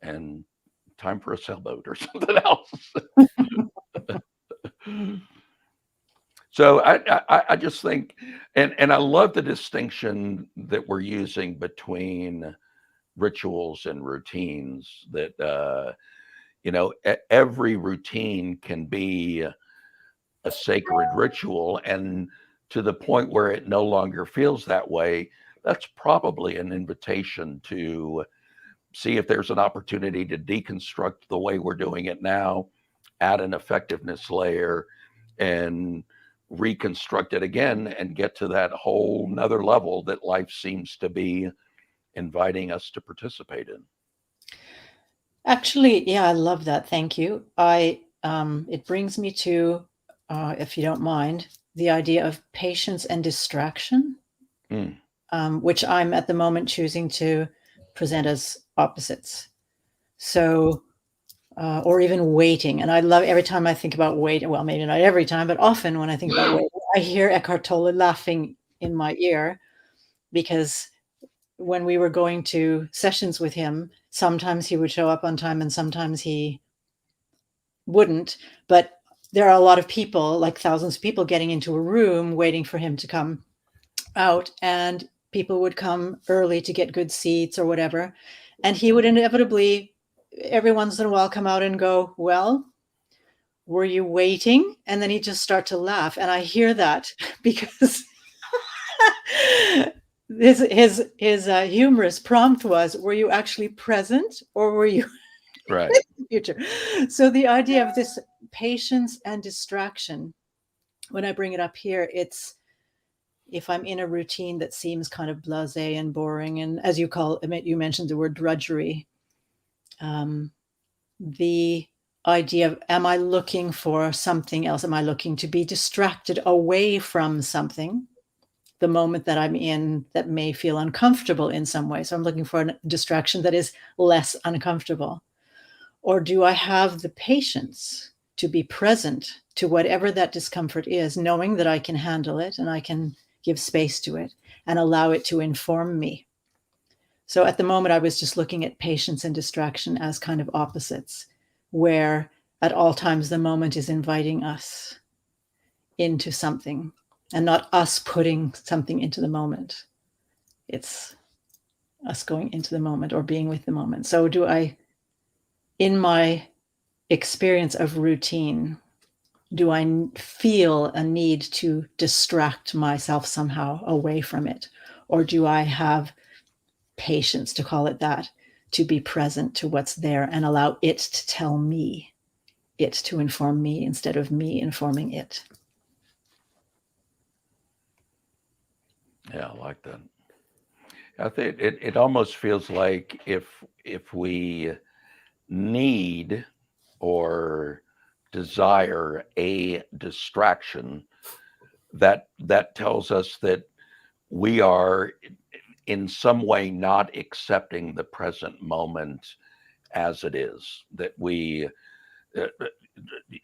and time for a sailboat or something else. So I just think, and I love the distinction that we're using between rituals and routines, that every routine can be a sacred ritual, and to the point where it no longer feels that way, that's probably an invitation to see if there's an opportunity to deconstruct the way we're doing it now, add an effectiveness layer, and reconstruct it again, and get to that whole nother level that life seems to be inviting us to participate in. Actually, yeah, I love that. Thank you. It brings me to, if you don't mind, the idea of patience and distraction, which I'm at the moment choosing to present as opposites. So, or even waiting. And I love, every time I think about waiting, well, maybe not every time, but often when I think about waiting, I hear Eckhart Tolle laughing in my ear, because when we were going to sessions with him, sometimes he would show up on time and sometimes he wouldn't. But there are a lot of people, like thousands of people, getting into a room waiting for him to come out, and people would come early to get good seats or whatever. And he would inevitably, every once in a while, come out and go, "Well, were you waiting?" And then he'd just start to laugh. And I hear that because his humorous prompt was, "Were you actually present, or were you right in the future?" So the idea of this patience and distraction, when I bring it up here, it's, if I'm in a routine that seems kind of blasé and boring, and as you mentioned the word drudgery, the idea of, am I looking for something else? Am I looking to be distracted away from something, the moment that I'm in, that may feel uncomfortable in some way? So I'm looking for a distraction that is less uncomfortable. Or do I have the patience to be present to whatever that discomfort is, knowing that I can handle it and I can give space to it and allow it to inform me? So at the moment, I was just looking at patience and distraction as kind of opposites, where at all times the moment is inviting us into something and not us putting something into the moment. It's us going into the moment or being with the moment. So do I, in my experience of routine, do I feel a need to distract myself somehow away from it? Or do I have patience, to call it that, to be present to what's there and allow it to tell me, it to inform me instead of me informing it? Yeah, I like that. I think it almost feels like if we need or desire a distraction, that tells us that we are in some way not accepting the present moment as it is. That we, uh,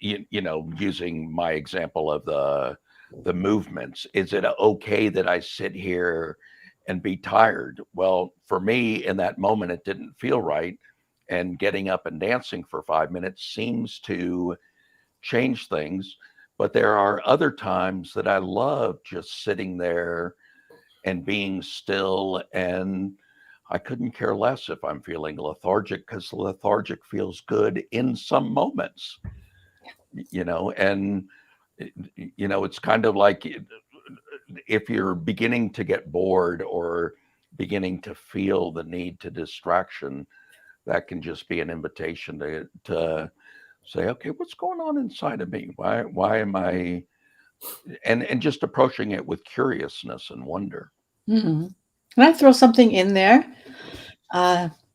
using my example of the movements, is it okay that I sit here and be tired? Well, for me, in that moment, it didn't feel right, and getting up and dancing for 5 minutes seems to change things. But there are other times that I love just sitting there and being still, and I couldn't care less if I'm feeling lethargic, because lethargic feels good in some moments, and it's kind of like if you're beginning to get bored or beginning to feel the need to distraction, that can just be an invitation to say, okay, what's going on inside of me? Why am I, and just approaching it with curiousness and wonder. Mm-hmm. Can I throw something in there?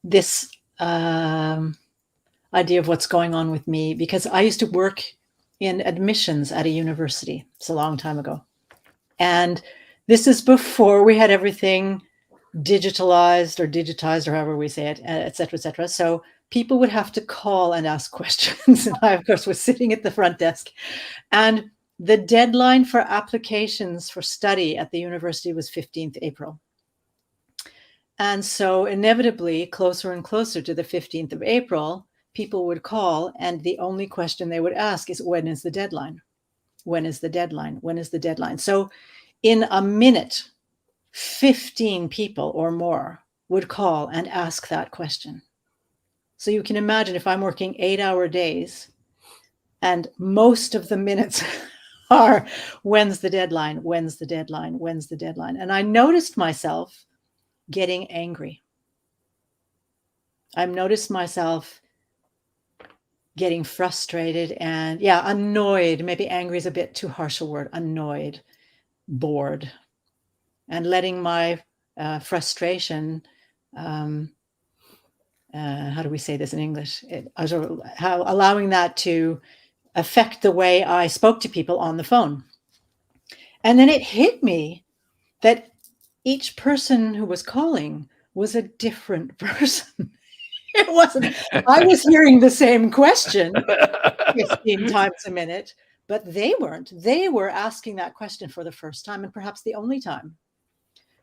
This idea of what's going on with me, because I used to work in admissions at a university. It's a long time ago. And this is before we had everything digitalized or however we say it, et cetera, et cetera. So people would have to call and ask questions. And I, of course, was sitting at the front desk. And the deadline for applications for study at the university was 15th April. And so inevitably, closer and closer to the 15th of April, people would call, and the only question they would ask is, when is the deadline? When is the deadline? When is the deadline? So in a minute, 15 people or more would call and ask that question. So you can imagine, if I'm working 8-hour days and most of the minutes are, when's the deadline? When's the deadline? When's the deadline? And I noticed myself getting angry. I noticed myself getting frustrated and, annoyed. Maybe angry is a bit too harsh a word. Annoyed, bored, and letting my frustration, how do we say this in English? Allowing that to affect the way I spoke to people on the phone. And then it hit me that each person who was calling was a different person. It wasn't, I was hearing the same question 15 times a minute, but they weren't. They were asking that question for the first time and perhaps the only time.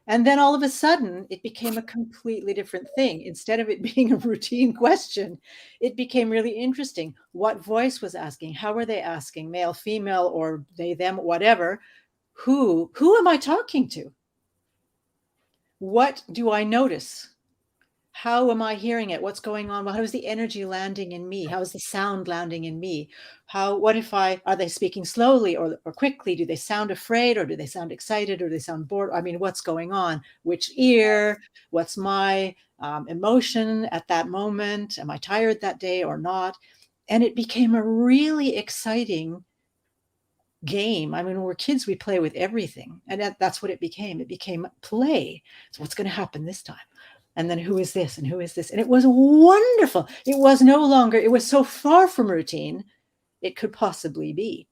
And then all of a sudden, it became a completely different thing. Instead of it being a routine question, it became really interesting. What voice was asking? How were they asking? Male, female, or they, them, whatever. Who am I talking to? What do I notice? How am I hearing it? What's going on? How is the energy landing in me? How is the sound landing in me? Are they speaking slowly or quickly? Do they sound afraid, or do they sound excited, or do they sound bored? I mean, what's going on? Which ear? What's my emotion at that moment? Am I tired that day or not? And it became a really exciting game. I mean, when we're kids, we play with everything. And that's what it became. It became play. So what's going to happen this time? And then who is this and who is this? And it was wonderful. It was so far from routine it could possibly be.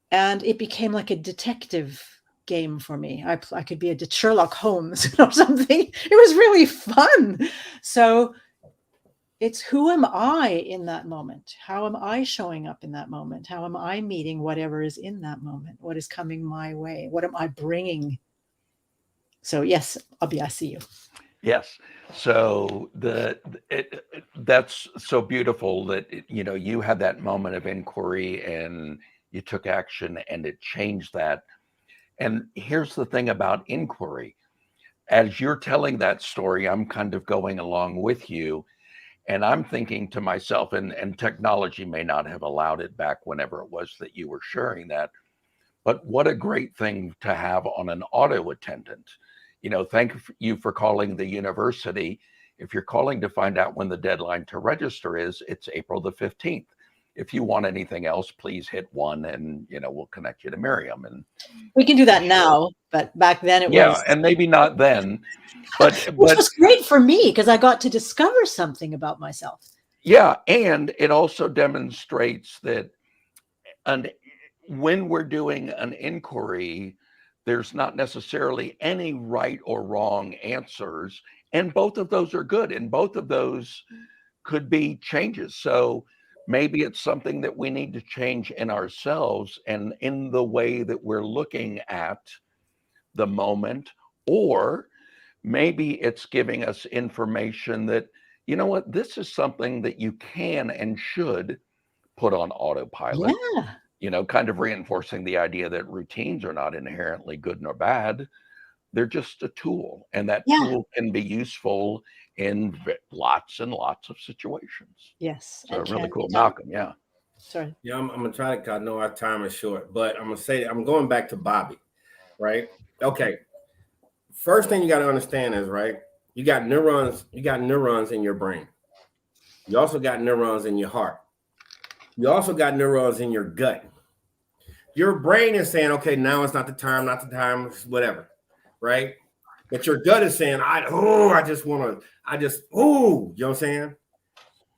And it became like a detective game for me. I could be a Sherlock Holmes or something. It was really fun. So it's, who am I in that moment? How am I showing up in that moment? How am I meeting whatever is in that moment? What is coming my way? What am I bringing? So yes, Abhi, I see you. Yes. So that's so beautiful that you had that moment of inquiry and you took action and it changed that. And here's the thing about inquiry. As you're telling that story, I'm kind of going along with you, and I'm thinking to myself, and technology may not have allowed it back whenever it was that you were sharing that, but what a great thing to have on an auto attendant. Thank you for calling the university. If you're calling to find out when the deadline to register is, it's April the 15th. if you want anything else, please hit 1 and, we'll connect you to Miriam. And we can do that now, but back then it was. And maybe not then, but Which was great for me because I got to discover something about myself. Yeah, and it also demonstrates that when we're doing an inquiry, there's not necessarily any right or wrong answers, and both of those are good, and both of those could be changes. So maybe it's something that we need to change in ourselves and in the way that we're looking at the moment, or maybe it's giving us information that, you know what, this is something that you can and should put on autopilot. Kind of reinforcing the idea that routines are not inherently good nor bad. They're just a tool, and that tool can be useful in lots and lots of situations. Yes. So really cool. Malcolm, Sorry. Yeah, I'm gonna try to. I know our time is short, but I'm gonna say I'm going back to Bobby, right? Okay. First thing you got to understand is, right, you got neurons in your brain. You also got neurons in your heart. You also got neurons in your gut. Your brain is saying, okay, now it's not the time, whatever, right? But your gut is saying, you know what I'm saying?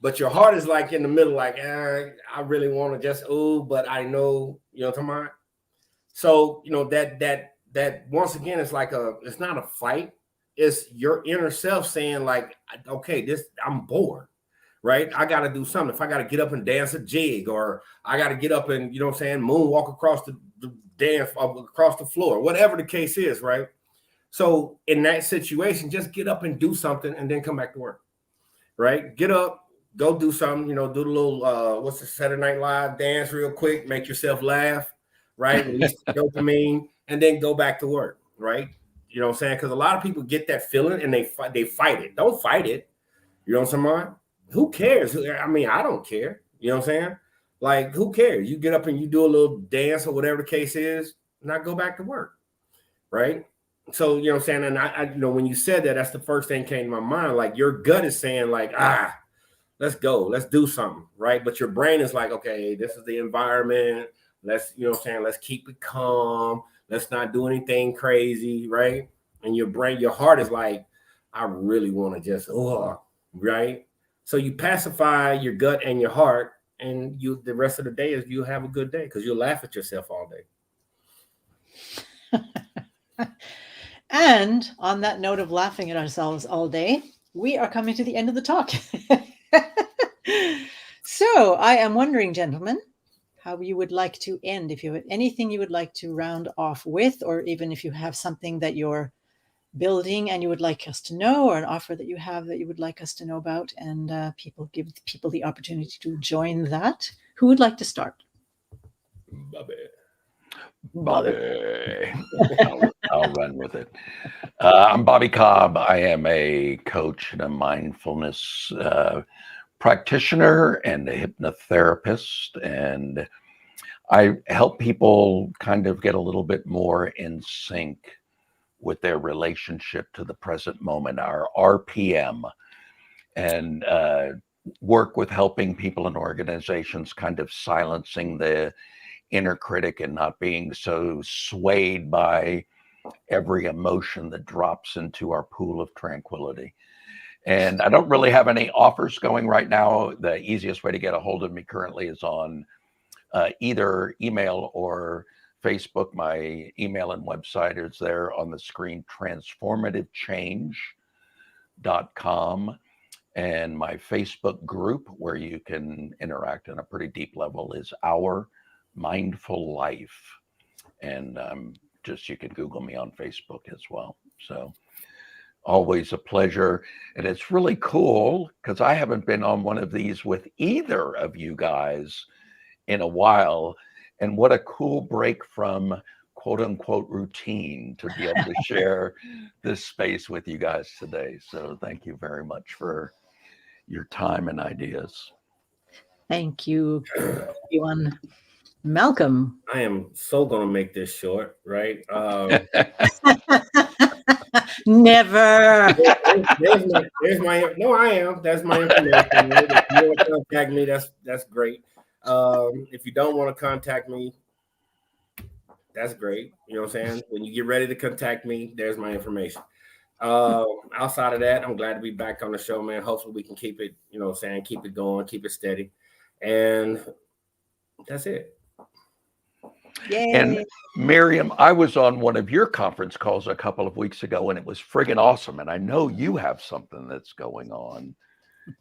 But your heart is like in the middle, like, I really want to just, but I know, you know what I'm talking about? So, that once again, it's like it's not a fight. It's your inner self saying like, okay, I'm bored, right? I got to do something. If I got to get up and dance a jig, or I got to get up and, you know what I'm saying, moonwalk across the dance, across the floor, whatever the case is, right? So in that situation, just get up and do something and then come back to work, right? Get up, go do something, do the little, what's the Saturday Night Live dance real quick, make yourself laugh, right? Release the dopamine, and then go back to work, right? You know what I'm saying? Because a lot of people get that feeling and they fight it. Don't fight it. You know what I'm saying? Who cares? I mean, I don't care. You know what I'm saying? Like, who cares? You get up and you do a little dance or whatever the case is, and I go back to work, right? So, you know what I'm saying? And I when you said that, that's the first thing came to my mind. Like, your gut is saying like, let's go, let's do something, right? But your brain is like, okay, this is the environment. Let's, you know what I'm saying? Let's keep it calm. Let's not do anything crazy, right? And your brain, your heart is like, I really want to just, right? So you pacify your gut and your heart, and the rest of the day is you'll have a good day because you'll laugh at yourself all day. And on that note of laughing at ourselves all day, we are coming to the end of the talk. So I am wondering, gentlemen, how you would like to end, if you have anything you would like to round off with, or even if you have something that you're building and you would like us to know, or an offer that you have that you would like us to know about, and give people the opportunity to join that. Who would like to start? Bobby. I'll run with it. I'm Bobby Cobb. I am a coach and a mindfulness practitioner and a hypnotherapist, and I help people kind of get a little bit more in sync with their relationship to the present moment, our RPM, and work with helping people and organizations kind of silencing the inner critic and not being so swayed by every emotion that drops into our pool of tranquility. And I don't really have any offers going right now. The easiest way to get a hold of me currently is on either email or Facebook. My email and website is there on the screen, transformativechange.com. And my Facebook group, where you can interact on a pretty deep level, is Our Mindful Life. And you can Google me on Facebook as well. So always a pleasure. And it's really cool because I haven't been on one of these with either of you guys in a while. And what a cool break from quote unquote routine to be able to share this space with you guys today. So thank you very much for your time and ideas. Thank you, everyone. Malcolm. I am so going to make this short, right? Never. There's my no, I am. That's my information. If you want to contact me, that's great. If you don't want to contact me, that's great. You know what I'm saying? When you get ready to contact me, there's my information. Outside of that, I'm glad to be back on the show, man. Hopefully we can keep it, you know what I'm saying, keep it going, keep it steady. And that's it. Yay. And Miriam, I was on one of your conference calls a couple of weeks ago, and it was friggin' awesome. And I know you have something that's going on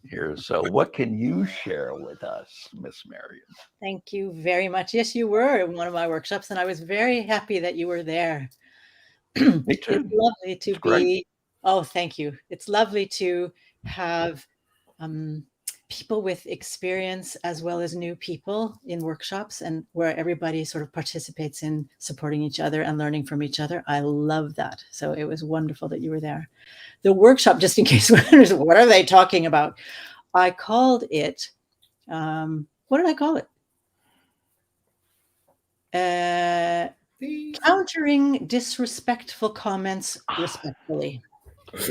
here. So what can you share with us, Miss Miriam? Thank you very much. Yes, you were in one of my workshops, and I was very happy that you were there. Me too. It's lovely to It's great. be. Oh, thank you. It's lovely to have people with experience as well as new people in workshops, and where everybody sort of participates in supporting each other and learning from each other. I love that. So it was wonderful that you were there. The workshop, just in case, what are they talking about? I called it, what did I call it? Countering disrespectful comments respectfully.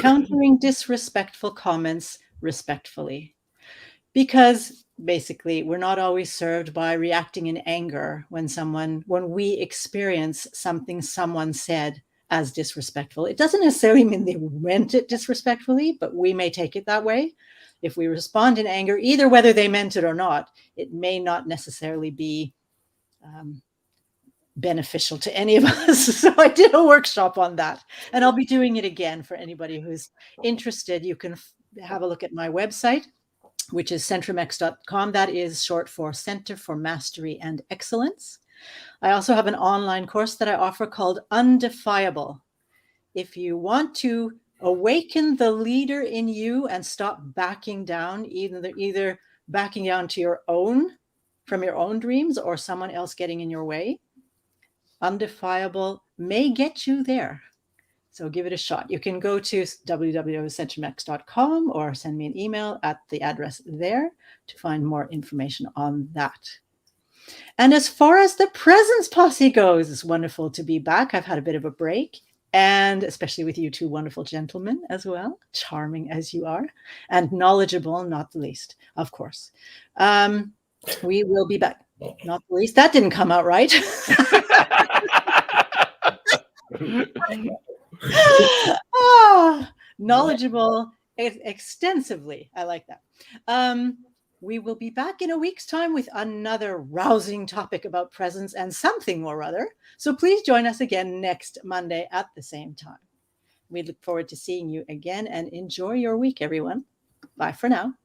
Countering disrespectful comments respectfully. Because basically, we're not always served by reacting in anger when we experience something someone said as disrespectful. It doesn't necessarily mean they meant it disrespectfully, but we may take it that way. If we respond in anger, either whether they meant it or not, it may not necessarily be beneficial to any of us. So I did a workshop on that, and I'll be doing it again for anybody who's interested. You can have a look at my website, which is centromex.com. That is short for Center for Mastery and Excellence. I also have an online course that I offer called Undefiable. If you want to awaken the leader in you and stop backing down, either backing down to from your own dreams or someone else getting in your way, Undefiable may get you there. So give it a shot. You can go to www.centromex.com or send me an email at the address there to find more information on that. And as far as the Presence Posse goes, it's wonderful to be back. I've had a bit of a break, and especially with you two wonderful gentlemen as well, charming as you are, and knowledgeable, not the least, of course. We will be back. Not the least. That didn't come out right. Knowledgeable extensively. I like that. We will be back in a week's time with another rousing topic about presence and something or other. So please join us again next Monday at the same time. We look forward to seeing you again, and enjoy your week, everyone. Bye for now.